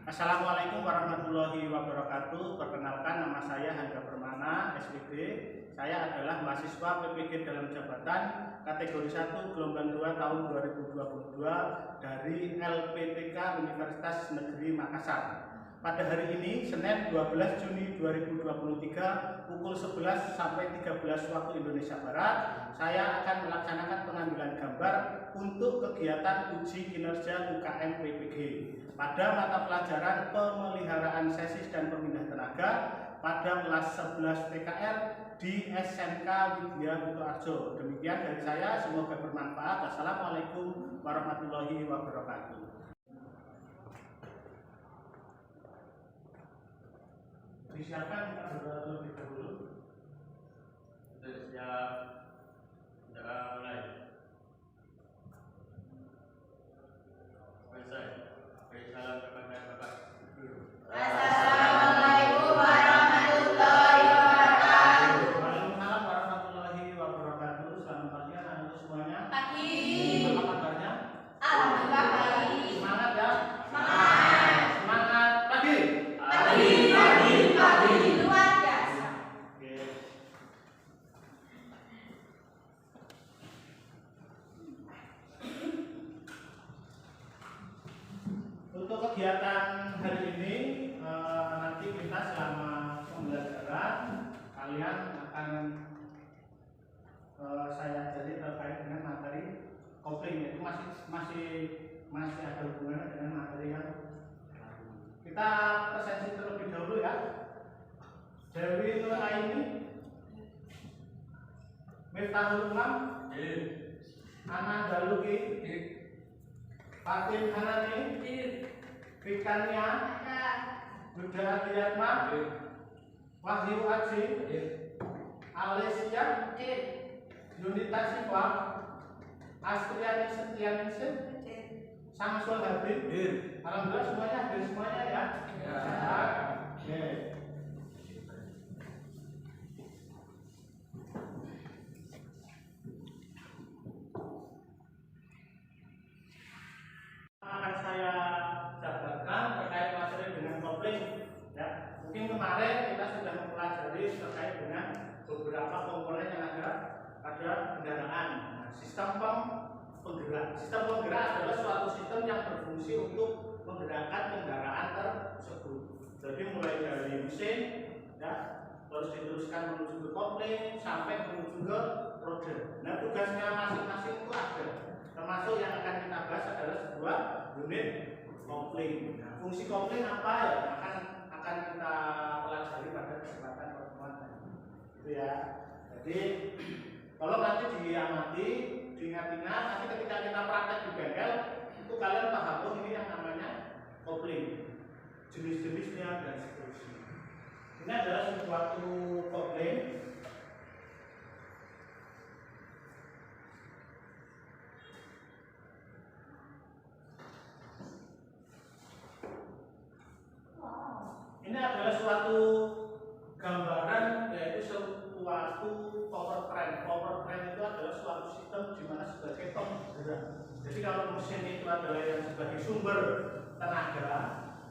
Assalamualaikum warahmatullahi wabarakatuh. Perkenalkan, nama saya Handra Permana, SPD. Saya adalah mahasiswa PPG dalam jabatan kategori 1 gelombang 2 tahun 2022 dari LPTK Universitas Negeri Makassar. Pada hari ini, Senin 12 Juni 2023, pukul 11 sampai 13 waktu Indonesia Barat, saya akan melaksanakan pengambilan gambar untuk kegiatan uji kinerja UKM PPG pada mata pelajaran pemeliharaan sesis dan pemindah tenaga pada kelas 11 PKR di SMK Widya Kutoarjo. Demikian dari saya, semoga bermanfaat. Assalamualaikum warahmatullahi wabarakatuh. Disiapkan kita berdoa terlebih dahulu. Sudah siap, sudah mulai. Selesai. Beri salam kepada Bapak Guru. Assalamualaikum warahmatullahi wabarakatuh. Waalaikumsalam warahmatullahi wabarakatuh. Selamat pagi anak-anak semuanya. Pagi. Apa kabarnya? Alhamdulillah baik. Semangat ya. Semangat. Semangat pagi. Pagi. Luar biasa. Oke. Untuk kegiatan hari ini, nanti kita selama pembelajaran kalian akan saya ajari terkait dengan materi kopling, itu masih ada hubungannya dengan materi yang lalu. Kita presensi terlebih dahulu ya. Dewi Nur Aini, Miftahul Umam, Ana Daluki, Fatin Hanani, Fikania, Buddha Adiyatma, Wahyu Aji, Alessia, Yunita Siva, Astriani Setianingsih, Samsul Habib. Alhamdulillah semuanya hadir semuanya ya. Oke. Akan saya jabarkan terkait materi dengan kopling ya. Mungkin kemarin kita sudah mempelajari terkait dengan beberapa komponen yang ada pada kendaraan. Nah, sistem penggerak adalah suatu sistem yang berfungsi untuk menggerakkan kendaraan tersebut. Jadi mulai dari mesin ya, terus diteruskan menuju ke kopling sampai menuju ke roda. Nah, tugasnya masing-masing itu ada. Termasuk yang akan kita bahas adalah sebuah unit kopling. Nah, fungsi kopling apa ya akan kita pelajari pada kesempatan pertemuan ini. Itu ya. Jadi kalau nanti diamati, diingat-ingat, nanti ketika kita praktek di bengkel, itu kalian paham oh ini yang namanya kopling, jenis-jenisnya dan seterusnya. Ini adalah suatu kopling. Ini adalah suatu gambaran, yaitu suatu power train. Power train itu adalah suatu sistem di mana sebagai penggerak. Jadi kalau mesin itu adalah yang sebagai sumber tenaga,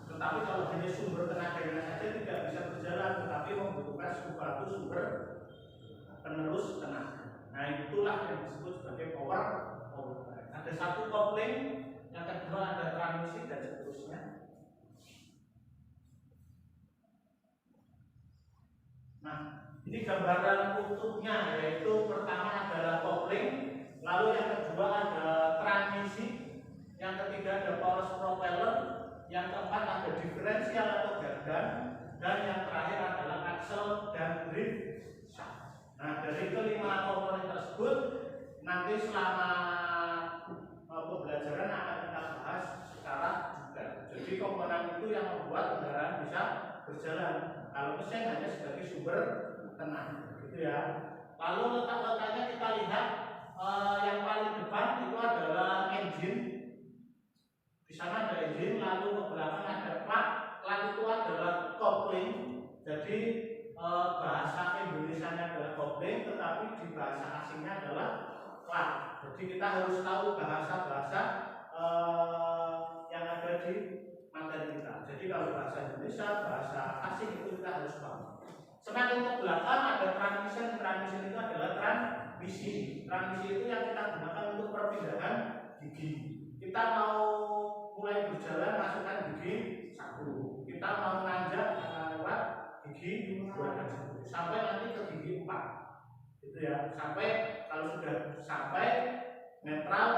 tetapi kalau hanya sumber tenaganya saja tidak bisa berjalan, tetapi membutuhkan suatu sumber penerus tenaga. Nah, itulah yang disebut sebagai power train. Ada satu kopling, yang kedua ada transmisi dan seterusnya. Nah, ini gambaran utuhnya, yaitu pertama adalah kopling, lalu yang kedua ada transmisi, yang ketiga ada power propeller, yang keempat ada diferensial atau gardan, dan yang terakhir adalah axle dan drive shaft. Nah, dari kelima komponen tersebut nanti selama pembelajaran akan kita bahas secara detail. Jadi komponen itu yang membuat kendaraan bisa berjalan. Kalau mesin hanya sebagai sumber tenaga, gitu ya. Lalu letak-letaknya kita lihat, yang paling depan itu adalah engine. Di sana ada engine, lalu ke belakang ada plat. Plat itu adalah kopling. Jadi bahasa Indonesianya adalah kopling, tetapi di bahasa asingnya adalah plat. Jadi kita harus tahu bahasa-bahasa yang ada di materi materi kita. Jadi kalau bahasa Indonesia, bahasa asing itu kita harus paham. Semakin ke belakang ada transmission. Transmission itu adalah transmisi. Transmisi itu yang kita gunakan untuk perpindahan gigi. Kita mau mulai berjalan masukkan gigi 1. Kita mau nanjak lewat gigi 2 dan 1 sampai nanti ke gigi 4. Itu ya. Sampai kalau sudah sampai netral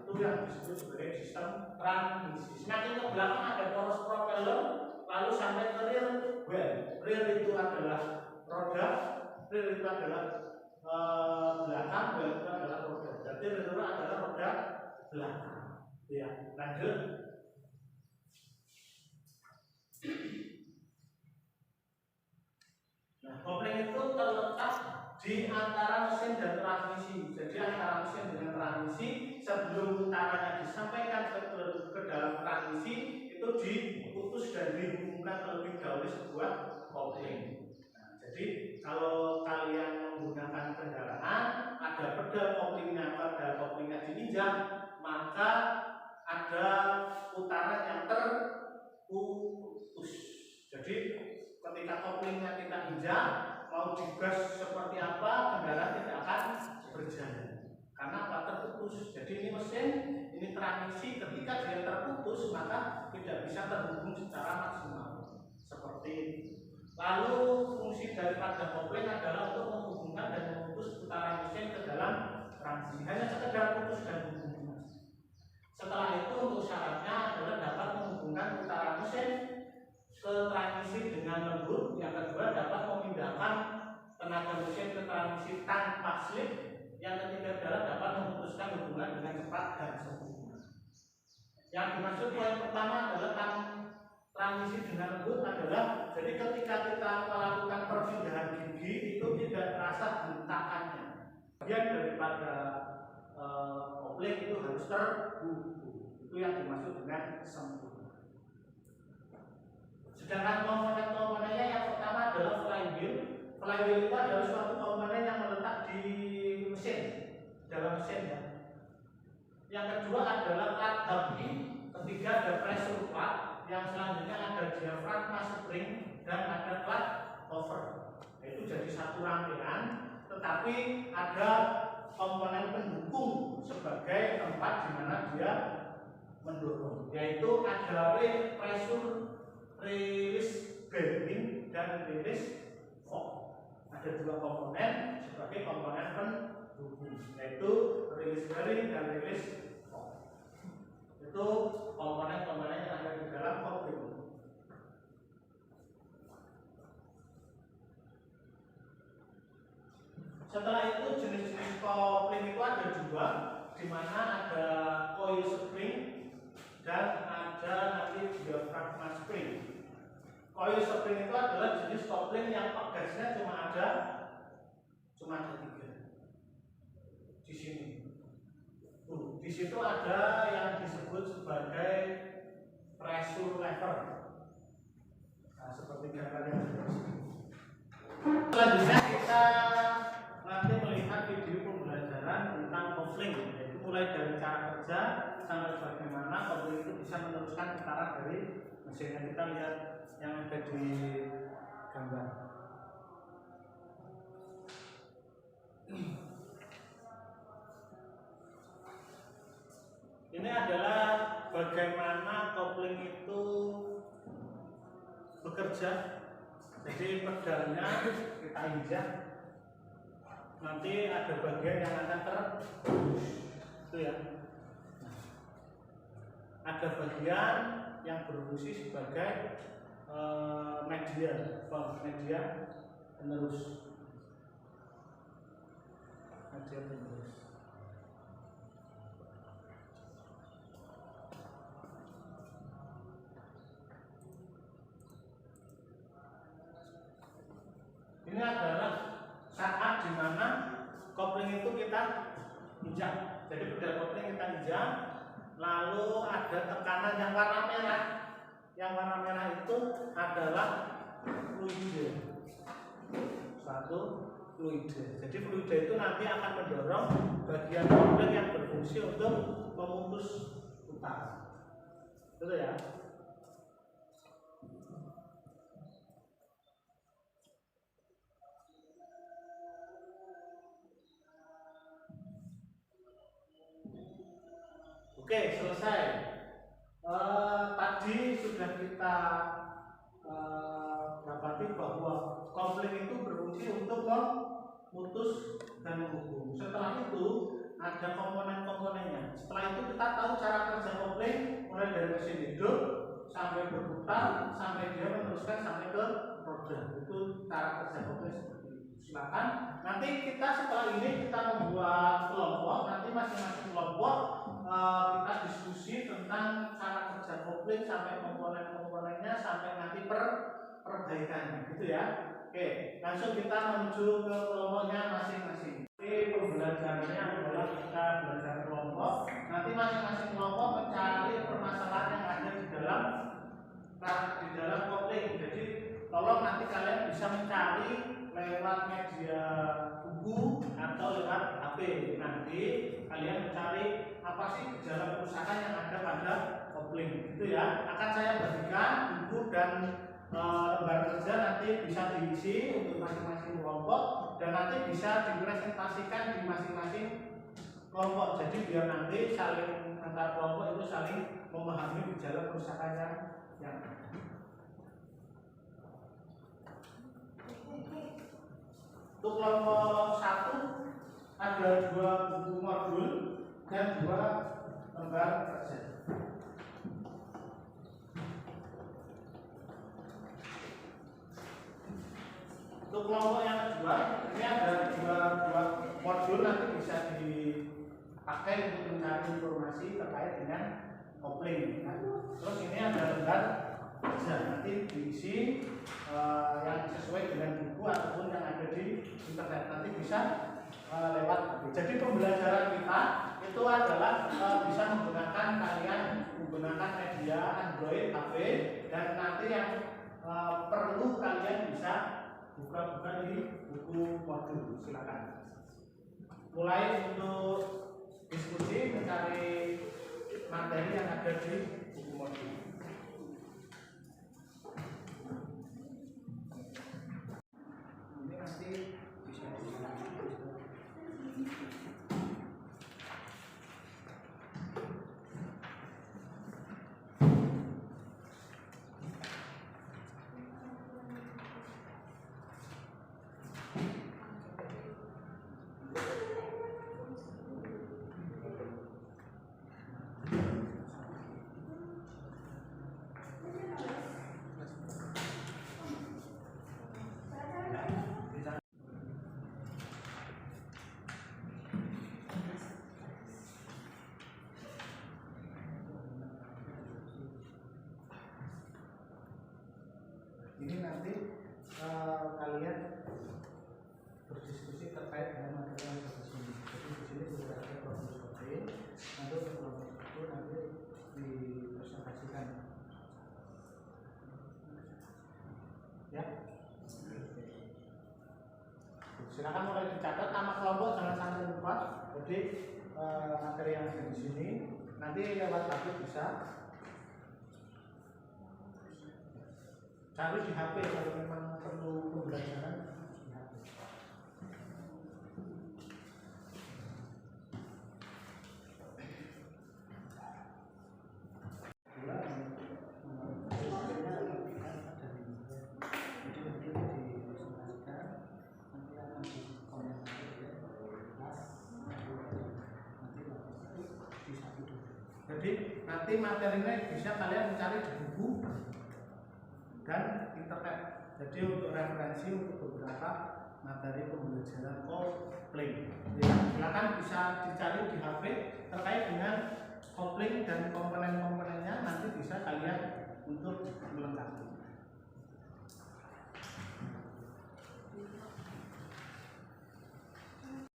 itu yang disebut sebagai sistem transmisi. Semakin ke belakang ada poros propeller, lalu sampai ke rear wheel. Rear itu adalah roda, rear itu adalah belakang, wheel itu adalah roda. Jadi rear adalah roda belakang. Ya, lanjut. Nah, kopling itu terletak di antara mesin dan transmisi. Jadi antara mesin dengan transmisi sebelum putarannya disampaikan ke dalam transmisi itu diputus dan dihubungkan terlebih dahulu sebuah kopling. Nah, jadi kalau kalian menggunakan kendaraan ada pedal koplingnya diinjak, maka ada putaran yang terputus. Jadi ketika koplingnya kita injak, mau digas seperti apa, kendaraan tidak akan berjalan karena apa? Terputus. Jadi ini mesin, ini transmisi, ketika dia terputus maka tidak bisa terhubung secara maksimal seperti ini. Lalu fungsi daripada kopling adalah untuk menghubungkan dan memutus putaran mesin ke dalam transmisi. Hanya sekedar putus dan hubungan. Setelah itu untuk syaratnya adalah dapat menghubungkan putaran mesin ke transmisi dengan lembut. Yang kedua dapat memindahkan tenaga mesin ke transmisi tanpa slip. Yang ketiga adalah dapat memutuskan hubungan dengan cepat dan sempurna. Yang dimaksud poin pertama adalah transmisi dengan lembut adalah jadi ketika kita melakukan perpindahan gigi itu tidak terasa hentakannya. Bagian daripada kopling itu harus terhubung. Itu yang dimaksud dengan sempurna. Sedangkan komponen-komponennya yang pertama adalah flywheel. Flywheel itu adalah suatu komponen yang meletak di mesin, dalam mesin ya. Yang kedua adalah plat dumping. Ketiga ada pressure plate. Yang selanjutnya ada diafragma spring dan ada plat cover. Itu jadi satu rangkaian, tetapi ada komponen pendukung sebagai tempat di mana dia mendorong, yaitu ada pressure release bearing dan release fork. Ada dua komponen sebagai komponen pendukung, yaitu release bearing dan release fork. Itu komponen-komponen yang ada di dalam kopling. Setelah itu jenis-jenis kopling itu ada dua, di mana ada coil spring dan ada nanti diafragma spring. Coil spring itu adalah jenis kopling yang pegasnya cuma ada 3 di sini. Di situ ada yang disebut sebagai pressure lever. Nah, seperti gambar yang di sini. Selanjutnya kita nanti melihat video pembelajaran tentang kopling, yaitu mulai dari cara kerja sampai bagaimana kopling itu bisa meneruskan putaran dari mesinnya. Kita lihat yang ada di gambar. Ini adalah bagaimana kopling itu bekerja. Jadi pedalnya kita injak, nanti ada bagian yang akan terhembus, itu ya. Nah, ada bagian yang berfungsi sebagai media penerus. Ini adalah saat dimana kopling itu kita injak. Jadi pedal kopling kita injak, lalu ada tekanan yang warna merah. Yang warna merah itu adalah fluide. Satu fluide. Jadi fluide itu nanti akan mendorong bagian kopling yang berfungsi untuk memutus putaran. Betul ya? Oke, selesai. Tadi sudah kita dapati bahwa kopling itu berfungsi untuk memutus dan menghubung. Setelah itu ada komponen-komponennya. Setelah itu kita tahu cara kerja kopling, mulai dari mesin hidup sampai berputar, sampai dia meneruskan sampai ke roda. Itu cara kerja kopling seperti itu. Silakan. Nanti kita setelah ini kita membuat kelompok. Nanti masing-masing kelompok kita diskusi tentang cara kerja kopling sampai komponen-komponennya sampai nanti perbaikannya, gitu ya. Oke, langsung kita menuju ke kelompoknya masing-masing. Ini pembelajarannya adalah kita belajar kelompok. Nanti masing-masing kelompok mencari permasalahan yang ada di dalam kopling. Jadi tolong nanti kalian bisa mencari lewat media buku atau lewat HP. Nanti kalian mencari apa sih gejala kerusakan yang ada pada kopling, gitu ya. Akan saya bagikan buku dan lembar kerja nanti bisa diisi untuk masing-masing kelompok dan nanti bisa dipresentasikan di masing-masing kelompok. Jadi biar nanti saling antar kelompok itu saling memahami gejala kerusakan yang ada. Untuk kelompok 1 ada 2 buku modul dan 2 lembar kerja. Untuk kelompok yang kedua, ini ada dua modul nanti bisa dipakai untuk mencari informasi terkait dengan kopling. Terus ini ada lembar kerja nanti diisi yang sesuai dengan buku ataupun yang ada di internet, nanti bisa lewat HP. Jadi pembelajaran kita itu adalah bisa menggunakan menggunakan media Android HP dan nanti yang perlu kalian bisa buka-buka di buku modul. Silakan. Mulai untuk diskusi mencari materi yang ada di buku modul. Ini nanti bisa ini nanti kalian berdiskusi terkait dengan materi yang ada di sini. Jadi di sini sudah ada problem solving. Nanti untuk kelompok itu nanti dipresentasikan. Ya. Silakan mulai dicatat nama kelompok, jangan sampai lupa. Jadi materi yang ada di sini nanti lewat HP bisa. Cari di HP kalau memang perlu pembelajaran di HP. Jadi nanti materinya bisa kalian mencari di buku dan internet. Jadi untuk referensi untuk beberapa materi pembelajaran kopling. Ya, silakan bisa dicari di HP terkait dengan kopling dan komponen-komponennya, nanti bisa kalian untuk melengkapi.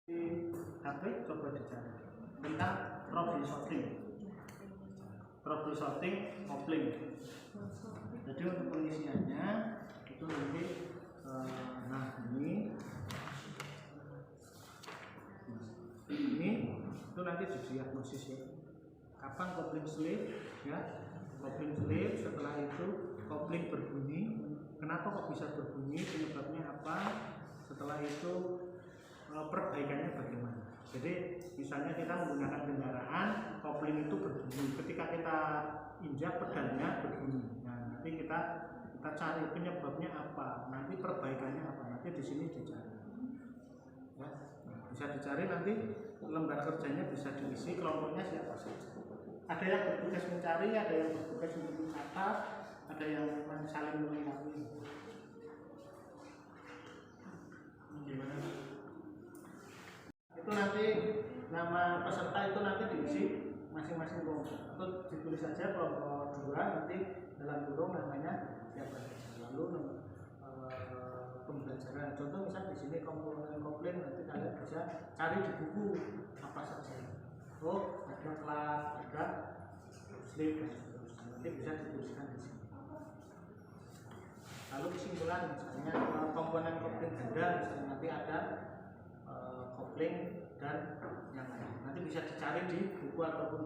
Di HP coba dicari tentang problem sorting kopling. Jadi untuk pengisiannya itu nanti ini itu nanti didiagnosis ya. Kapan kopling slip ya? Kopling slip, setelah itu kopling berbunyi. Kenapa kok bisa berbunyi? Penyebabnya apa? Setelah itu perbaikannya bagaimana? Jadi misalnya kita menggunakan kendaraan, kopling kopling itu berbunyi. Ketika kita injak pedalnya berbunyi. Nah, nanti kita cari penyebabnya apa, nanti perbaikannya apa, nanti di sini dicari. Ya, bisa dicari nanti lembar kerjanya bisa diisi kelompoknya siapa saja. Ada yang bertugas mencari, ada yang bertugas untuk mencatat, ada yang saling melengkapi. Gimana? Itu nanti nama peserta itu nanti diisi masing-masing kelompok. Atau ditulis saja kelompok 2 nanti dalam kurung namanya siapa saja. Lalu pembelajaran. Contoh misal di sini komponen kopling nanti kalian bisa cari di buku apa saja. Oh, ada kelas, ada slip dan seterusnya. Nanti bisa dituliskan di sini. Lalu kesimpulan misalnya komponen kopling ganda misalnya nanti ada kopling dan yang lain. Nanti bisa dicari di buku ataupun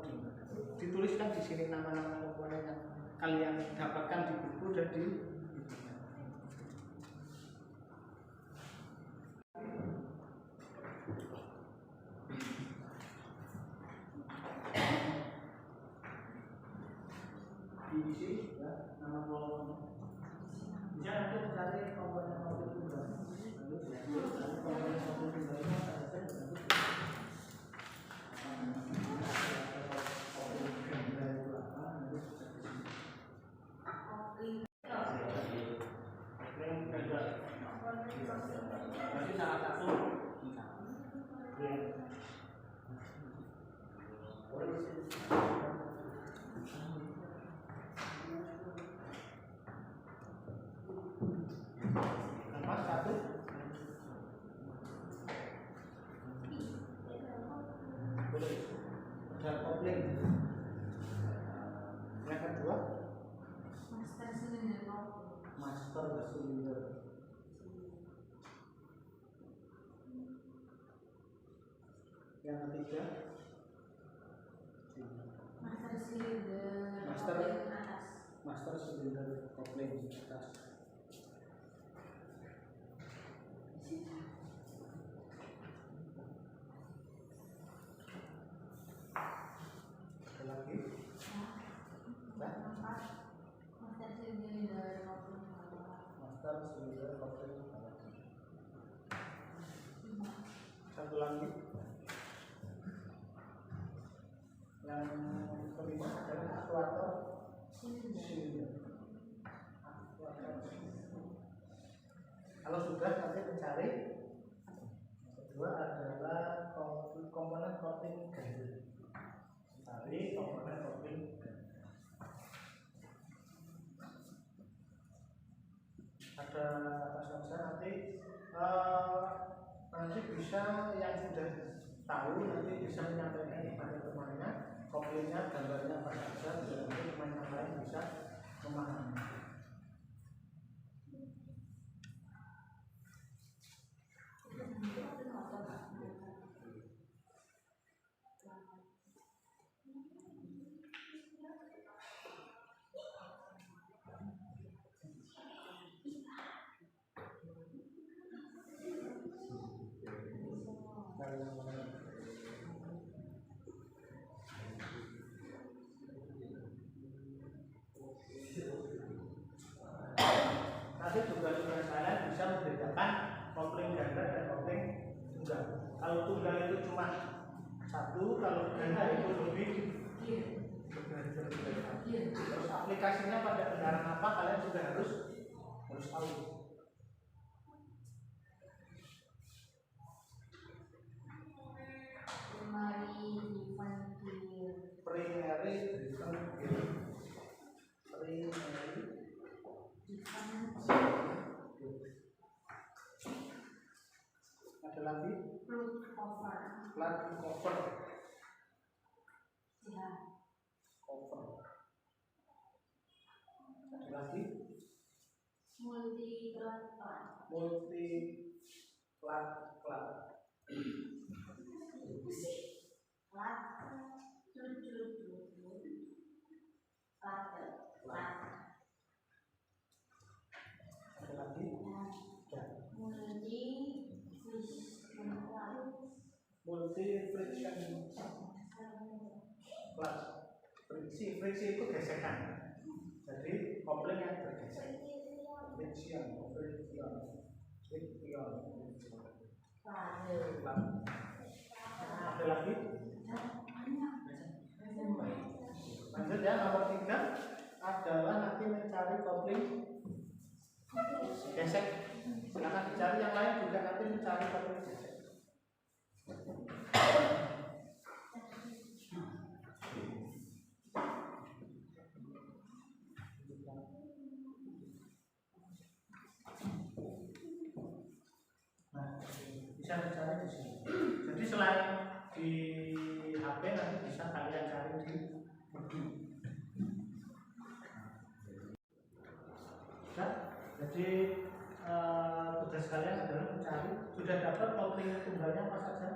dituliskan di sini nama-nama komponen yang kalian dapatkan di buku dan di diisi ya nama kelompok. Bisa nanti mencari komponen kopling tunggal. Lalu cari komponen kopling tunggal itu apa saja nanti. Yang kedua, master silinder. Yang ketiga, master silinder kopling atas. Master silinder kopling satu lagi yang kelima adalah aktuator silinder. Kalau sudah nanti mencari kedua adalah komponen kopling ganda. Cari komponen kopling ganda. Ada apa saja nanti nanti bisa yang sudah tahu nanti bisa menyampaikan kepada temannya koplingnya gambarnya apa saja biar nanti teman yang lain bisa memahami. Nanti juga kalian bisa membedakan kopling ganda dan kopling tunggal. Kalau tunggal itu cuma satu, kalau ganda itu lebih. Terus aplikasinya pada kendaraan apa kalian juga harus tahu. Ada lagi plat cover. Ada lagi multi plat ada lagi multi friction friksi itu gesekan. Jadi kopling yang bergesek. Friction. Ada lagi? Lanjut ya, nomor 3 adalah nanti mencari kopling gesek. Silakan dicari yang lain juga nanti mencari kopling gesek. Nah, bisa dicari di sini. Jadi selain di HP nanti bisa kalian cari di buku. Nah, jadi tugas kalian adalah mencari. Sudah dapat kopling tunggalnya apa saja?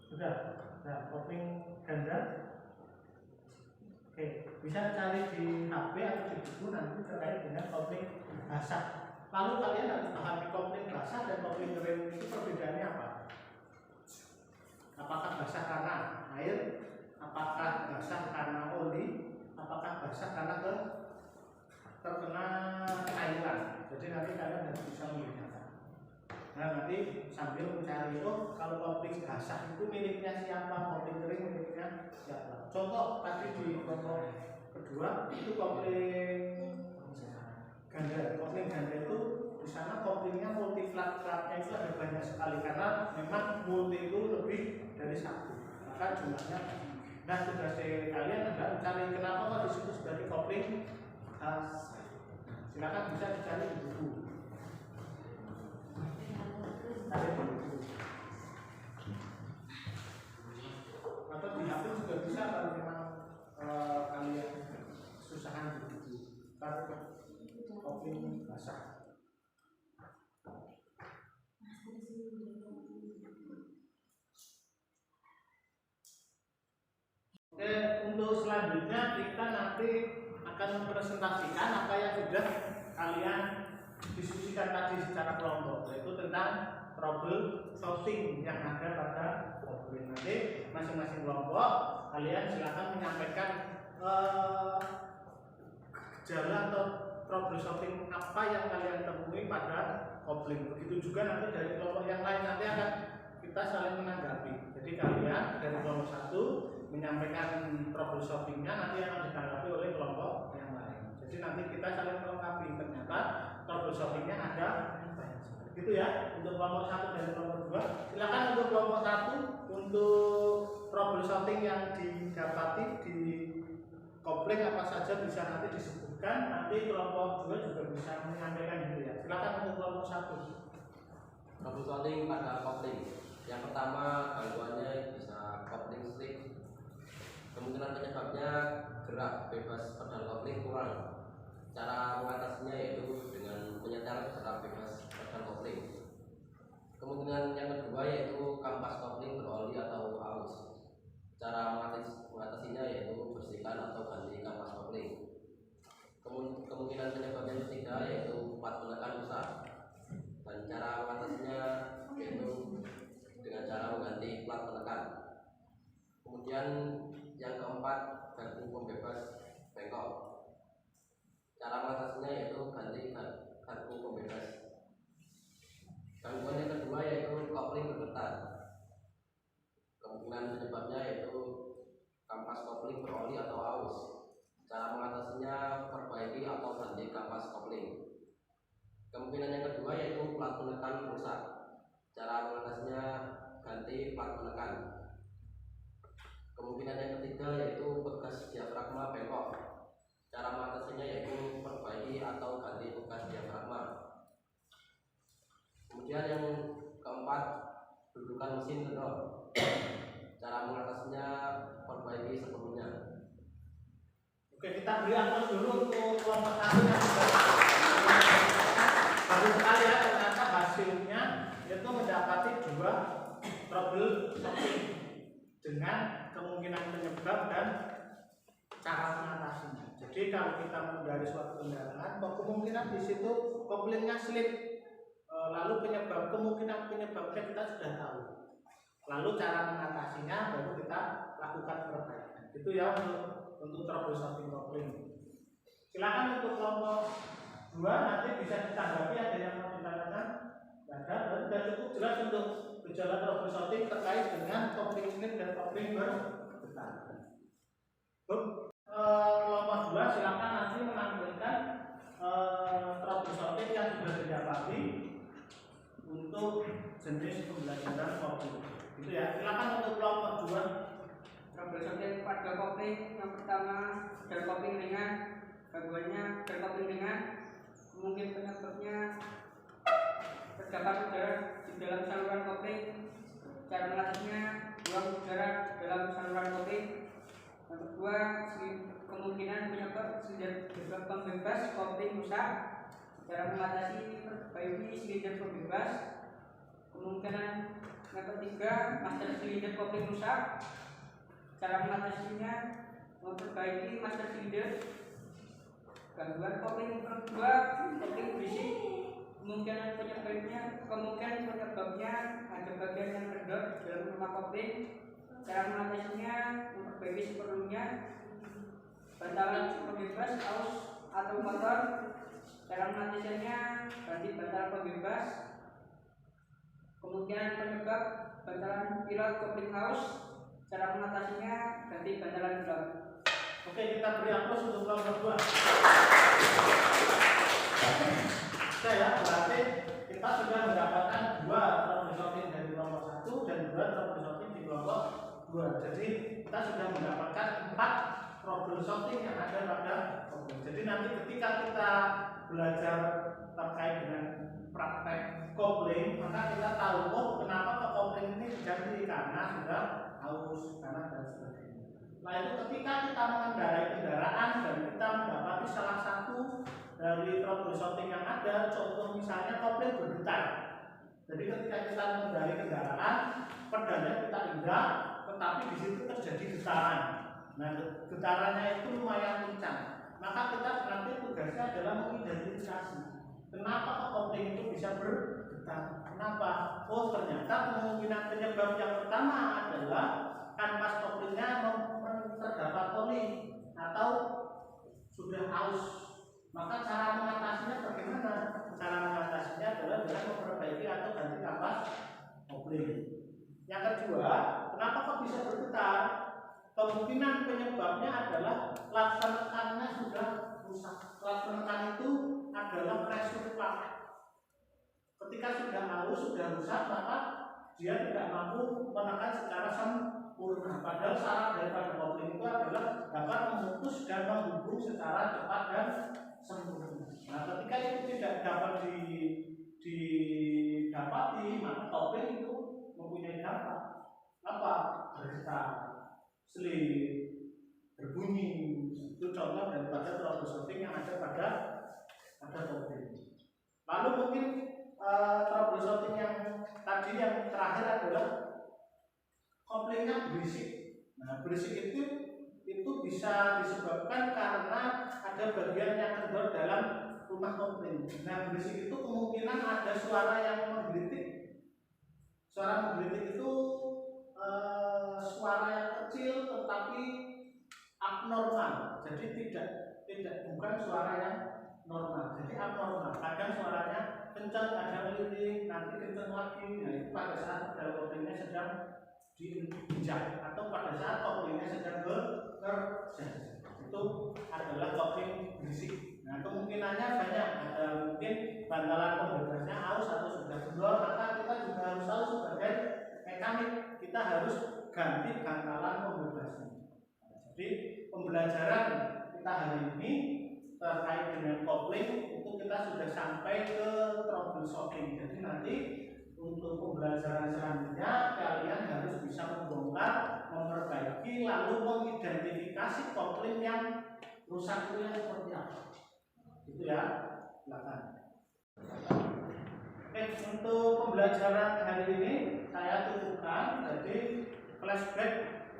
Sudah. Nah, kopling ganda. Oke, bisa cari di HP atau di buku nanti terkait dengan kopling basah. Lalu kalian harus pahami kopling basah dan kopling kering itu perbedaannya apa? Apakah basah karena air? Apakah basah karena oli? Apakah basah karena terkena cairan? Jadi nanti kalian harus bisa membedakan. Nah, nanti sambil mencari kalau kopling basah itu miliknya siapa, kopling kering miliknya siapa. Contoh tadi di kelompok kedua itu kopling ganda. Kopling ganda itu di sana koplingnya multi flat-flatnya itu ada banyak sekali karena memang multi itu lebih dari satu. Maka jumlahnya. Nah, tugas kalian adalah mencari kenapa kok disebut sebagai kopling basah. Silakan bisa dicari di buku. Cari di buku. Atau di HP juga bisa kalau memang kalian kesusahan di buku. Cari kopling basah. Oke, untuk selanjutnya kita nanti akan mempresentasikan apa yang sudah kalian diskusikan tadi secara kelompok, yaitu tentang trouble shooting yang ada pada kopling. Nanti masing-masing kelompok kalian silakan menyampaikan gejala atau trouble shooting apa yang kalian temui pada kopling. Begitu juga nanti dari kelompok yang lain nanti akan kita saling menanggapi. Jadi kalian dari kelompok 1 menyampaikan trouble shootingnya, nanti akan ditanggapi oleh kelompok yang lain. Jadi nanti kita saling melengkapi. Ternyata trouble shootingnya ada banyak sekali. Gitu ya untuk kelompok 1 dan kelompok 2. Silakan untuk kelompok 1 untuk trouble shooting yang didapati di kopling apa saja bisa nanti disebutkan. Nanti kelompok 2 juga bisa menyampaikan gitu ya. Silakan untuk kelompok 1. Trouble shooting pada kopling. Yang pertama, gangguannya bisa kopling slip. Kemungkinan penyebabnya gerak bebas pedal kopling kurang. Cara mengatasinya yaitu dengan menyetel gerak bebas pedal kopling. Kemungkinan yang kedua yaitu kampas kopling beroli atau aus. Cara mengatasinya yaitu bersihkan atau ganti kampas kopling. Kemungkinan penyebab yang ketiga yaitu plat penekan rusak. Dan cara mengatasinya yaitu dengan cara mengganti plat penekan. Kemudian yang keempat, garpu pembebas bengkok. Cara mengatasinya yaitu ganti garpu pembebas. Gangguan yang kedua yaitu kopling bergetar. Kemungkinan penyebabnya yaitu kampas kopling beroli atau aus. Cara mengatasinya perbaiki atau ganti kampas kopling. Kemungkinan yang kedua yaitu plat penekan rusak. Cara mengatasinya ganti plat penekan. Kemungkinan yang ketiga yaitu bekas diafragma bengkok. Cara mengatasinya yaitu perbaiki atau ganti bekas diafragma. Kemudian yang keempat, dudukan mesin kendor. Cara mengatasinya perbaiki sebelumnya. Oke, kita beri aplaus dulu untuk kelompok 1 yang bagus sekali ya, ternyata hasilnya itu mendapati 2 trouble shooting dengan kemungkinan penyebab dan cara mengatasinya. Jadi kalau kita mengendari suatu kendaraan, kemungkinan di situ koplingnya slip, lalu kemungkinan penyebabnya kita sudah tahu. Lalu cara mengatasinya baru kita lakukan perbaikan. Itu ya untuk troubleshooting kopling. Silakan untuk kelompok 2 nanti bisa ditanggapi, ada yang mau ditanyakan? Ada, sudah cukup jelas untuk gejala troubleshooting terkait dengan kopling slip dan kopling bergetar. Kelompok 2 silakan nanti menampilkan troubleshooting yang sudah didapati untuk jenis pembelajaran kopling. Itu ya, silakan untuk kelompok 2. Troubleshooting pada kopling yang pertama dari kopling ringan, keduanya dari kopling ringan, mungkin penyebabnya terdapat udara di dalam saluran kopling. Cara mengatasinya buang udara dalam saluran kopling. Yang kedua, kemungkinan penyebab silinder pembebas kopling rusak. Cara mengatasi perbaiki silinder pembebas. Kemungkinan yang ketiga, master silinder kopling rusak. Cara mengatasinya memperbaiki master silinder. Gangguan kopling kedua, kopling berisik. Kemungkinan penyebabnya ada bagian yang kendor dalam rumah kopling. Cara mengatasinya memperbaiki seperlunya. Bantalan pembebas aus atau motor. Cara mengatasinya ganti bantalan pembebas. Kemungkinan penyebab bantalan pilot kopling aus. Cara mengatasinya ganti bantalan pilot. Oke, kita beri aplaus untuk kelompok 2. Oke ya, berarti kita sudah mendapatkan 2 troubleshooting dari kelompok 1 dan 2 troubleshooting di kelompok 2. Jadi kita sudah mendapatkan 4 troubleshooting yang ada pada kopling. Jadi nanti ketika kita belajar terkait dengan praktek kopling, maka kita tahu kenapa kok kopling ini diganti, karena sudah aus, karena dan sebagainya. Nah itu ketika kita mengendarai kendaraan dan kita mendapati salah satu dari troubleshooting yang ada, contoh misalnya kopling bergetar. Jadi ketika kita mengendarai kendaraan, pedalnya kita injak, tetapi di situ terjadi getaran. Nah getarannya itu lumayan kencang. Maka kita nanti tugasnya adalah mengidentifikasi kenapa kopling itu bisa bergetar. Kenapa? Oh ternyata kemungkinan penyebab yang pertama adalah kanvas koplingnya terdapat oli atau sudah aus. Maka cara mengatasinya bagaimana? Cara mengatasinya adalah dengan memperbaiki atau ganti kanvas kopling. Yang kedua, kenapa kok bisa bergetar? Kemungkinan penyebabnya adalah plat penekannya sudah rusak. Plat penekan itu adalah pressure plug. Ketika sudah aus, sudah rusak, maka dia tidak mampu menekan secara sempurna. Padahal syarat daripada kopling itu adalah dapat memutus dan menghubung secara cepat dan sempurna. Nah, ketika itu tidak dapat didapati, maka kopling itu mempunyai dampak apa? Bergetar, slip, berbunyi. Itu contoh daripada troubleshooting yang ada pada kopling. Lalu mungkin troubleshooting yang tadi yang terakhir adalah koplingnya berisik. Nah, berisik itu bisa disebabkan karena ada bagian yang kendor dalam rumah kopling. Nah, berisik itu kemungkinan ada suara yang menggelitik. Suara menggelitik itu suara yang kecil tetapi abnormal. Jadi bukan suara yang normal. Jadi abnormal. Kadang suaranya kencang, kadang lirih, nanti kencang lagi. Nah, itu pada saat pedal koplingnya sedang diinjak atau pada saat koplingnya sedang bekerja. Itu adalah kopling berisik. Nah, kemungkinannya banyak. Ada mungkin bantalan pembebasnya aus atau sudah kendor, maka kita juga harus tahu sebagai mekanik kita harus ganti bantalan pembebasnya. Jadi pembelajaran kita hari ini terkait dengan kopling itu kita sudah sampai ke troubleshooting. Jadi nanti untuk pembelajaran selanjutnya kalian harus bisa membongkar, memperbaiki, lalu mengidentifikasi kopling yang rusak itu yang seperti apa. Itu ya, silakan. Oke, untuk pembelajaran hari ini saya cukupkan. Jadi flashback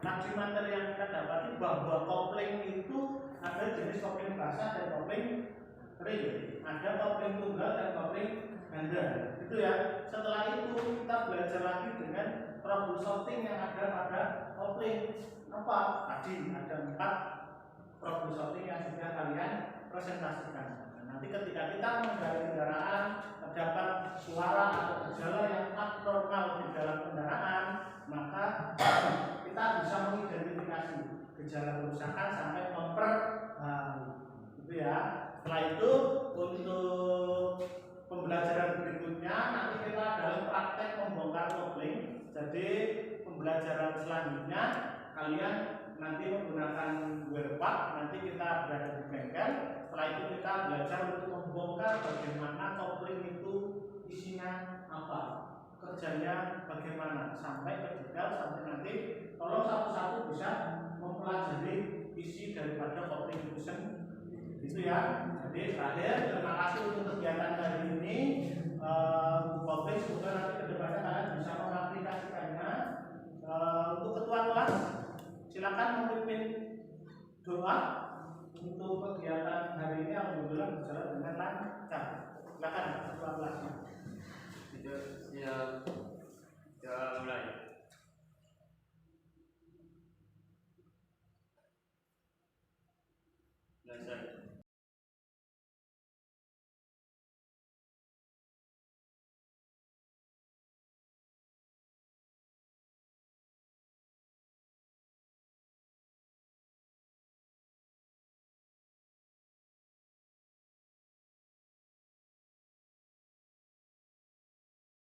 tadi materi yang kita dapati bahwa kopling itu ada jenis kopling basah dan kopling kering. Ada kopling tunggal dan kopling ganda. Itu ya. Setelah itu kita belajar lagi dengan troubleshooting yang ada pada kopling. apa? Tadi ada 4 problem solving yang sudah kalian presentasikan. Nah, nanti ketika kita mengendarai kendaraan terdapat suara atau gejala yang abnormal di dalam kendaraan, maka kita bisa mengidentifikasi gejala kerusakan sampai memperbaiki, gitu ya. Setelah itu untuk pembelajaran berikutnya nanti kita dalam praktek membongkar kopling. Jadi pembelajaran selanjutnya kalian nanti menggunakan wearpad, nanti kita berada di bengkel. Setelah itu kita belajar untuk membongkar bagaimana kopling itu isinya apa, kerjanya bagaimana, sampai ke detail, sampai nanti tolong satu-satu bisa mempelajari isi daripada kopling itu sendiri. Itu ya. Jadi terakhir, terima kasih untuk kegiatan hari ini. Kopling semoga nanti kedepannya kalian bisa mengaplikasikannya. Untuk ketua kelas, silakan memimpin doa untuk kegiatan hari ini. Alhamdulillah berjalan dengan lancar. Silakan ketua kelasnya. Siap. Mulai.